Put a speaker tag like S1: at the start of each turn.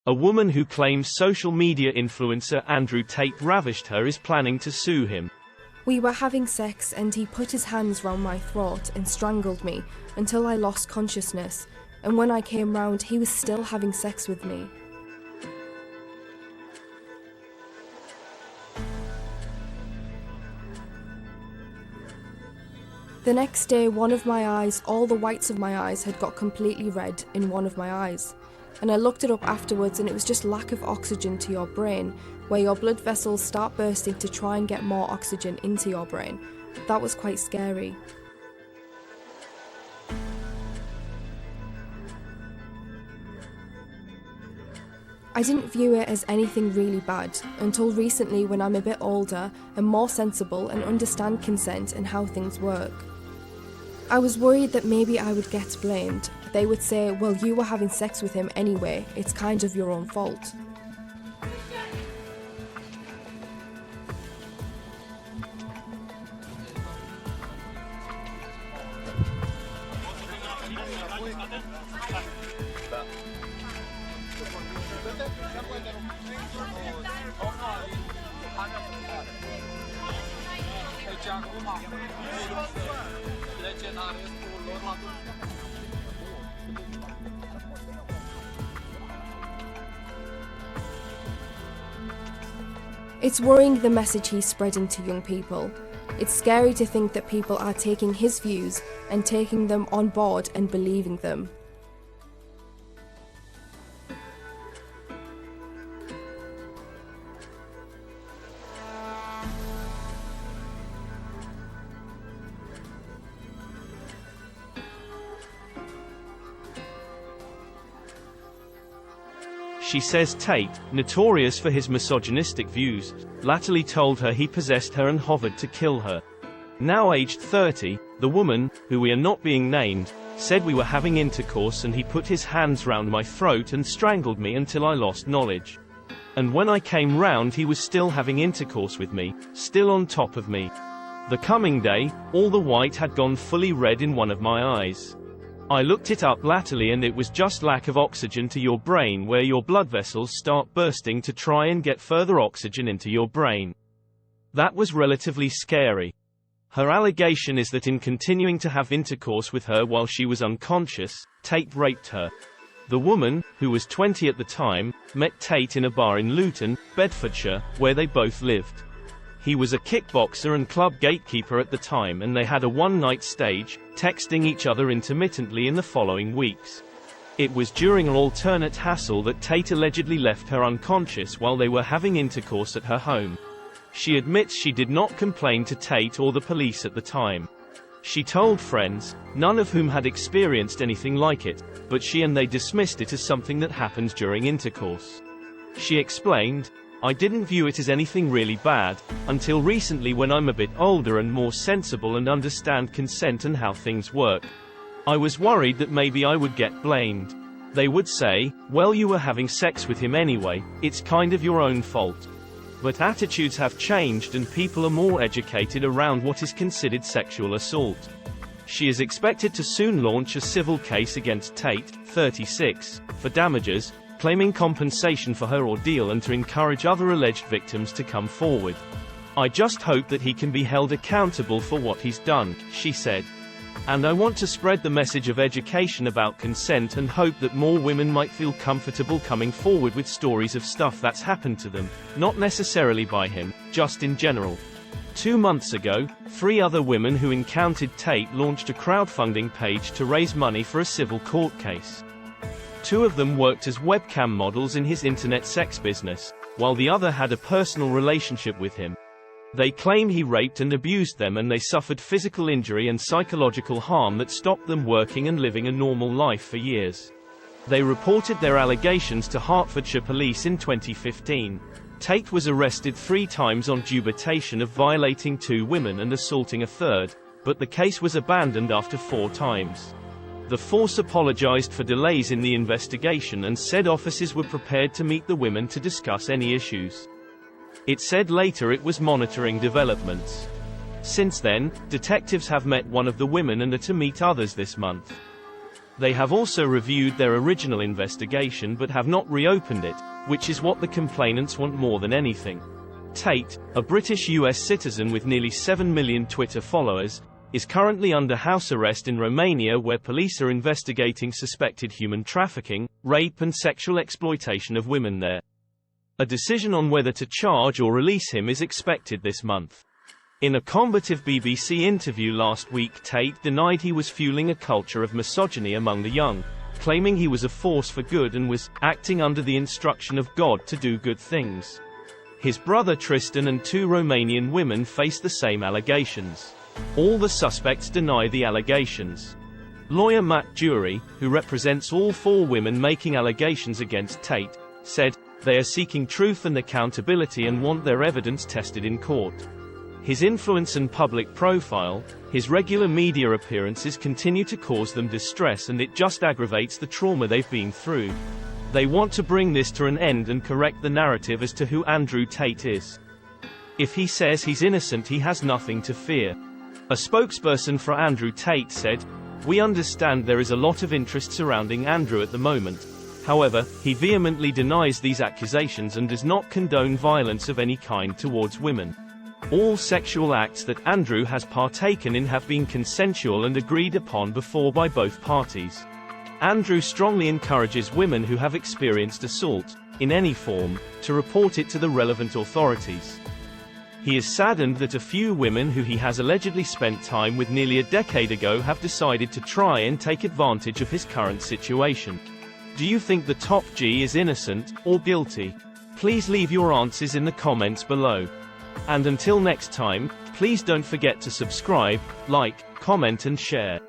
S1: A woman who claims social media influencer Andrew Tate ravished her is planning to sue him.
S2: We were having sex and he put his hands round my throat and strangled me until I lost consciousness, and when I came round he was still having sex with me. The next day, one of my eyes, all the whites of my eyes, had got completely red in one of my eyes. And I looked it up afterwards and it was just lack of oxygen to your brain, where your blood vessels start bursting to try and get more oxygen into your brain. That was quite scary. I didn't view it as anything really bad until recently, when I'm a bit older and more sensible and understand consent and how things work. I was worried that maybe I would get blamed. They would say, well, you were having sex with him anyway, it's kind of your own fault. It's worrying, the message he's spreading to young people. It's scary to think that people are taking his views and taking them on board and believing them.
S1: She says Tate, notorious for his misogynistic views, latterly told her he possessed her and hovered to kill her. Now aged 30, the woman, who we are not being named, said we were having intercourse and he put his hands round my throat and strangled me until I lost knowledge. And when I came round he was still having intercourse with me, still on top of me. The coming day, all the white had gone fully red in one of my eyes. I looked it up latterly and it was just lack of oxygen to your brain, where your blood vessels start bursting to try and get further oxygen into your brain. That was relatively scary. Her allegation is that in continuing to have intercourse with her while she was unconscious, Tate raped her. The woman, who was 20 at the time, met Tate in a bar in Luton, Bedfordshire, where they both lived. He was a kickboxer and club gatekeeper at the time, and they had a one-night stage, texting each other intermittently in the following weeks. It was during an alternate hassle that Tate allegedly left her unconscious while they were having intercourse at her home. She admits she did not complain to Tate or the police at the time. She told friends, none of whom had experienced anything like it, but she and they dismissed it as something that happened during intercourse. She explained, I didn't view it as anything really bad, until recently when I'm a bit older and more sensible and understand consent and how things work. I was worried that maybe I would get blamed. They would say, well, you were having sex with him anyway, it's kind of your own fault. But attitudes have changed and people are more educated around what is considered sexual assault. She is expected to soon launch a civil case against Tate, 36, for damages, claiming compensation for her ordeal and to encourage other alleged victims to come forward. I just hope that he can be held accountable for what he's done, she said. And I want to spread the message of education about consent and hope that more women might feel comfortable coming forward with stories of stuff that's happened to them, not necessarily by him, just in general. 2 months ago, 3 other women who encountered Tate launched a crowdfunding page to raise money for a civil court case. 2 of them worked as webcam models in his internet sex business, while the other had a personal relationship with him. They claim he raped and abused them and they suffered physical injury and psychological harm that stopped them working and living a normal life for years. They reported their allegations to Hertfordshire police in 2015. Tate was arrested 3 times on dubitation of violating 2 women and assaulting a third, but the case was abandoned after 4 times. The force apologized for delays in the investigation and said officers were prepared to meet the women to discuss any issues. It said later it was monitoring developments. Since then, detectives have met one of the women and are to meet others this month. They have also reviewed their original investigation but have not reopened it, which is what the complainants want more than anything. Tate, a British US citizen with nearly 7 million Twitter followers, is currently under house arrest in Romania, where police are investigating suspected human trafficking, rape and sexual exploitation of women there. A decision on whether to charge or release him is expected this month. In a combative BBC interview last week, Tate denied he was fueling a culture of misogyny among the young, claiming he was a force for good and was acting under the instruction of God to do good things. His brother Tristan and 2 Romanian women face the same allegations. All the suspects deny the allegations. Lawyer Matt Jury, who represents all 4 women making allegations against Tate, said, "They are seeking truth and accountability and want their evidence tested in court." His influence and public profile, his regular media appearances continue to cause them distress, and it just aggravates the trauma they've been through. They want to bring this to an end and correct the narrative as to who Andrew Tate is. If he says he's innocent, he has nothing to fear. A spokesperson for Andrew Tate said, "We understand there is a lot of interest surrounding Andrew at the moment. However, he vehemently denies these accusations and does not condone violence of any kind towards women. All sexual acts that Andrew has partaken in have been consensual and agreed upon before by both parties." Andrew strongly encourages women who have experienced assault, in any form, to report it to the relevant authorities. He is saddened that a few women who he has allegedly spent time with nearly a decade ago have decided to try and take advantage of his current situation. Do you think the top G is innocent, or guilty? Please leave your answers in the comments below. And until next time, please don't forget to subscribe, like, comment and share.